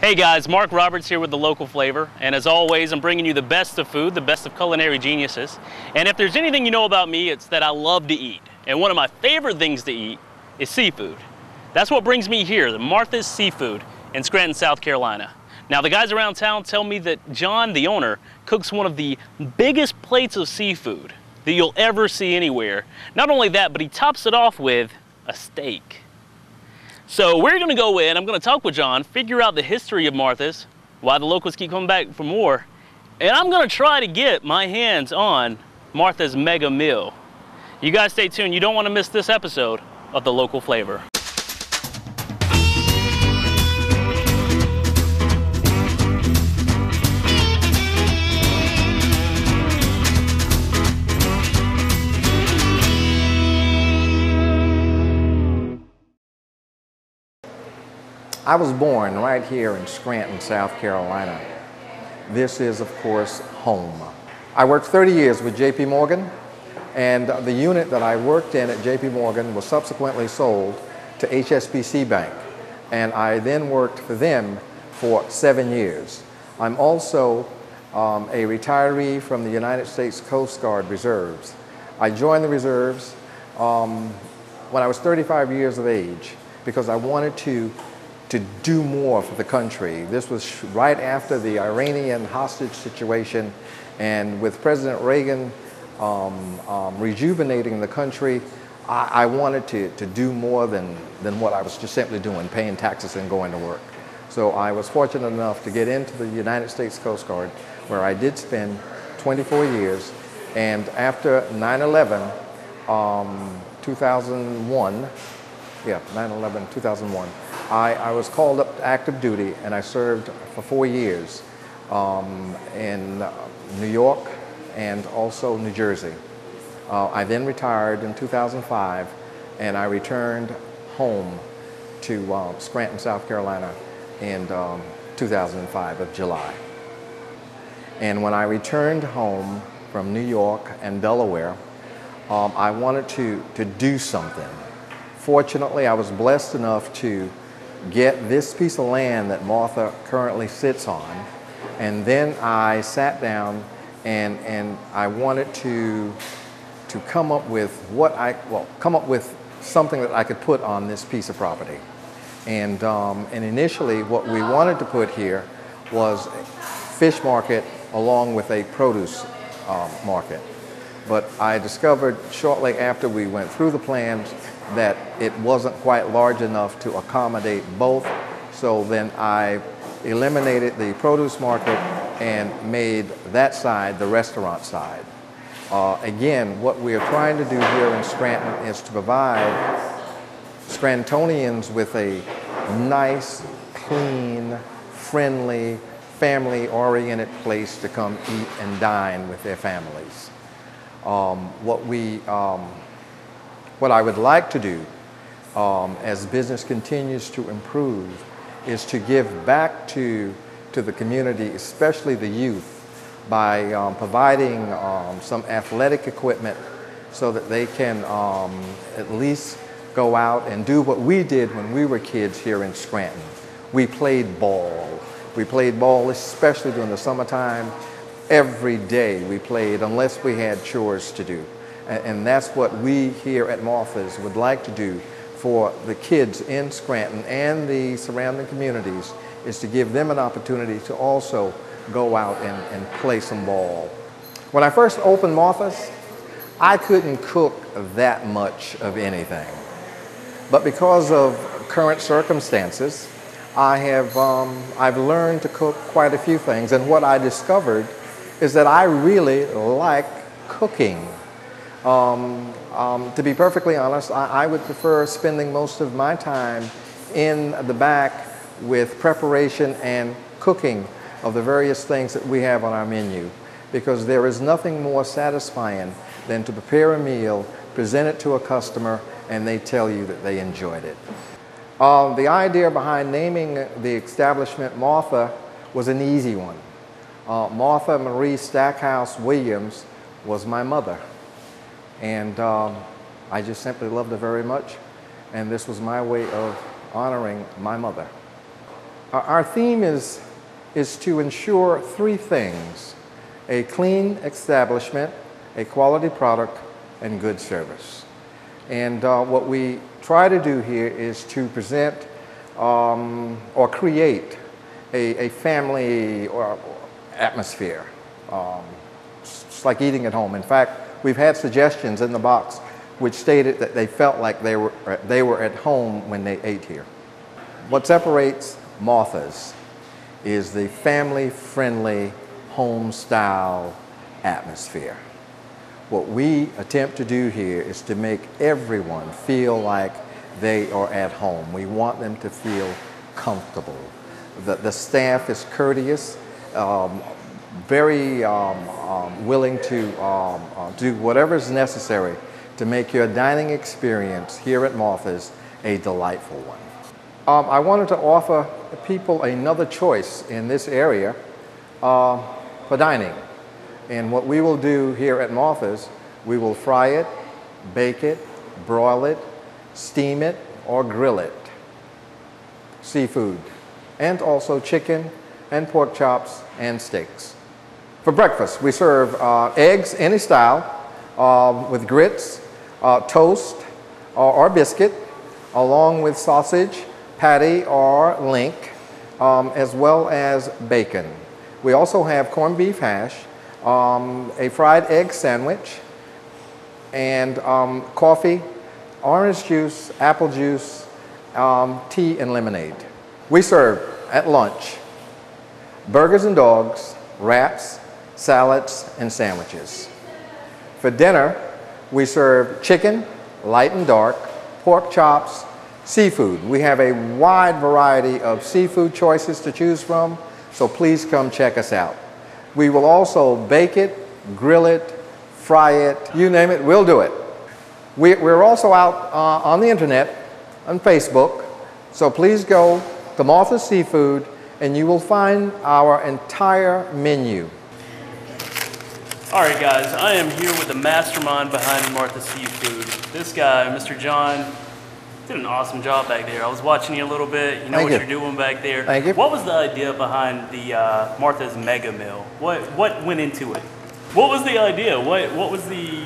Hey guys, Mark Roberts here with The Local Flavor, and as always, I'm bringing you the best of food, the best of culinary geniuses. And if there's anything you know about me, it's that I love to eat. And one of my favorite things to eat is seafood. That's what brings me here, the Martha's Seafood in Scranton, South Carolina. Now, the guys around town tell me that John, the owner, cooks one of the biggest plates of seafood that you'll ever see anywhere. Not only that, but he tops it off with a steak. So we're gonna go in, I'm gonna talk with John, figure out the history of Martha's, why the locals keep coming back for more, and I'm gonna try to get my hands on Martha's mega meal. You guys stay tuned, you don't wanna miss this episode of The Local Flavor. I was born right here in Scranton, South Carolina. This is, of course, home. I worked 30 years with J.P. Morgan, and the unit that I worked in at J.P. Morgan was subsequently sold to HSBC Bank, and I then worked for them for 7 years. I'm also a retiree from the United States Coast Guard Reserves. I joined the Reserves when I was 35 years of age because I wanted to do more for the country. This was right after the Iranian hostage situation, and with President Reagan rejuvenating the country, I wanted to do more than what I was just simply doing, paying taxes and going to work. So I was fortunate enough to get into the United States Coast Guard, where I did spend 24 years, and after 9/11, 2001, 2001, I was called up to active duty, and I served for 4 years in New York and also New Jersey. I then retired in 2005, and I returned home to Scranton, South Carolina in 2005 of July. And when I returned home from New York and Delaware, I wanted to do something. Fortunately, I was blessed enough to get this piece of land that Martha currently sits on, and then I sat down and I wanted to come up with something that I could put on this piece of property. And initially, what we wanted to put here was a fish market along with a produce market. But I discovered shortly after we went through the plans that it wasn't quite large enough to accommodate both. So then I eliminated the produce market and made that side the restaurant side. Again, what we are trying to do here in Scranton is to provide Scrantonians with a nice, clean, friendly, family-oriented place to come eat and dine with their families. What I would like to do as business continues to improve is to give back to the community, especially the youth, by providing some athletic equipment so that they can at least go out and do what we did when we were kids here in Scranton. We played ball. We played ball, especially during the summertime. Every day we played unless we had chores to do. And that's what we here at Martha's would like to do for the kids in Scranton and the surrounding communities, is to give them an opportunity to also go out and play some ball. When I first opened Martha's, I couldn't cook that much of anything. But because of current circumstances, I've learned to cook quite a few things. And what I discovered is that I really like cooking. To be perfectly honest, I would prefer spending most of my time in the back with preparation and cooking of the various things that we have on our menu, because there is nothing more satisfying than to prepare a meal, present it to a customer, and they tell you that they enjoyed it. The idea behind naming the establishment Martha was an easy one. Martha Marie Stackhouse Williams was my mother. And I just simply loved her very much. And this was my way of honoring my mother. Our theme is to ensure three things: a clean establishment, a quality product, and good service. And what we try to do here is to present or create a family or atmosphere. It's like eating at home. In fact, we've had suggestions in the box which stated that they felt like they were at home when they ate here. What separates Martha's is the family-friendly, home-style atmosphere. What we attempt to do here is to make everyone feel like they are at home. We want them to feel comfortable. The staff is courteous, very willing to do whatever is necessary to make your dining experience here at Martha's a delightful one. I wanted to offer people another choice in this area for dining. And what we will do here at Martha's, we will fry it, bake it, broil it, steam it, or grill it. Seafood, and also chicken and pork chops and steaks. For breakfast, we serve eggs, any style, with grits, toast, or biscuit, along with sausage, patty, or link, as well as bacon. We also have corned beef hash, a fried egg sandwich, and coffee, orange juice, apple juice, tea, and lemonade. We serve at lunch burgers and dogs, wraps, salads, and sandwiches. For dinner, we serve chicken, light and dark, pork chops, seafood. We have a wide variety of seafood choices to choose from, so please come check us out. We will also bake it, grill it, fry it, you name it, we'll do it. We're also out on the internet, on Facebook, so please go to Martha's Seafood and you will find our entire menu. All right, guys, I am here with the mastermind behind Martha's Seafood. This guy, Mr. John, did an awesome job back there. I was watching you a little bit. You know what you're doing back there. Thank you. What was the idea behind the Martha's Mega Meal? What went into it? What was the idea? What was the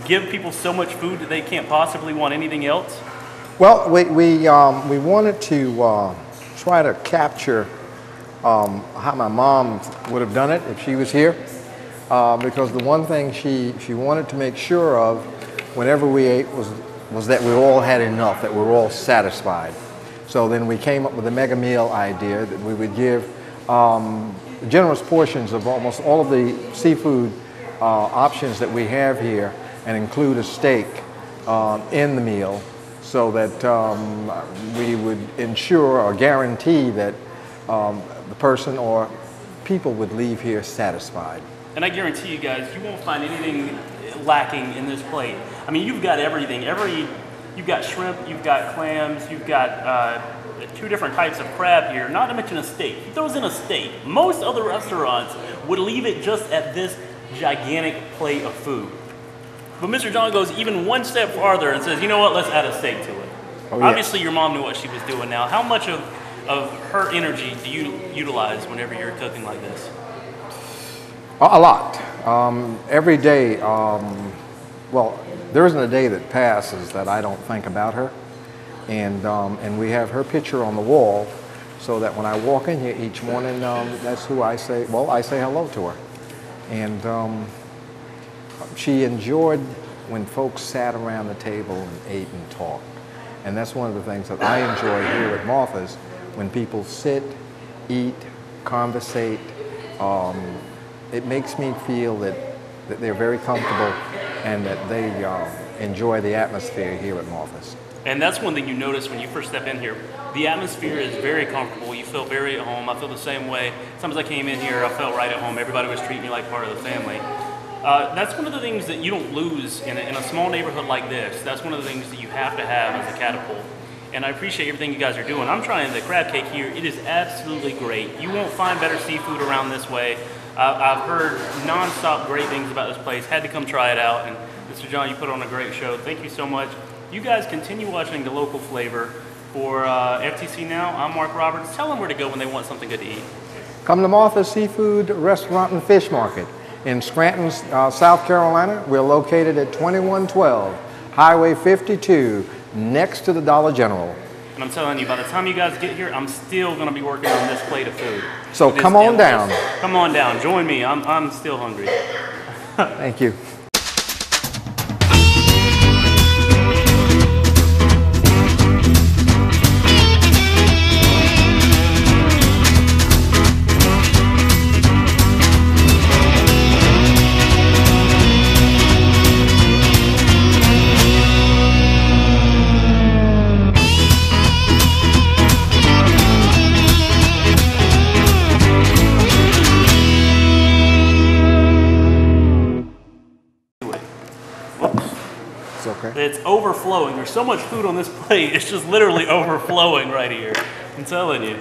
give people so much food that they can't possibly want anything else? Well, we wanted to try to capture how my mom would have done it if she was here. Because the one thing she wanted to make sure of whenever we ate was that we all had enough, that we were all satisfied. So then we came up with a mega meal idea that we would give generous portions of almost all of the seafood options that we have here and include a steak in the meal so that we would ensure or guarantee that the person or people would leave here satisfied. And I guarantee you guys, you won't find anything lacking in this plate. I mean, you've got everything. You've got shrimp, you've got clams, you've got 2 different types of crab here, not to mention a steak. He throws in a steak. Most other restaurants would leave it just at this gigantic plate of food. But Mr. John goes even one step farther and says, you know what, let's add a steak to it. Oh, yeah. Obviously, your mom knew what she was doing now. How much of her energy do you utilize whenever you're cooking like this? A lot. Every day, well, there isn't a day that passes that I don't think about her. And we have her picture on the wall so that when I walk in here each morning, that's who I say hello to her. And she enjoyed when folks sat around the table and ate and talked. And that's one of the things that I enjoy here at Martha's, when people sit, eat, conversate. It makes me feel that they're very comfortable and that they enjoy the atmosphere here at Martha's. And that's one thing you notice when you first step in here. The atmosphere is very comfortable. You feel very at home. I feel the same way. Sometimes I came in here, I felt right at home. Everybody was treating me like part of the family. That's one of the things that you don't lose in a small neighborhood like this. That's one of the things that you have to have as a catapult. And I appreciate everything you guys are doing. I'm trying the crab cake here. It is absolutely great. You won't find better seafood around this way. I've heard non-stop great things about this place. Had to come try it out. And Mr. John, you put on a great show. Thank you so much. You guys continue watching The Local Flavor. For FTC Now, I'm Mark Roberts. Tell them where to go when they want something good to eat. Come to Martha's Seafood Restaurant and Fish Market in Scranton, South Carolina. We're located at 2112 Highway 52, next to the Dollar General. And I'm telling you, by the time you guys get here, I'm still going to be working on this plate of food. So come on down. Come on down. Join me. I'm still hungry. Thank you. Okay. It's overflowing. There's so much food on this plate. It's just literally overflowing right here. I'm telling you.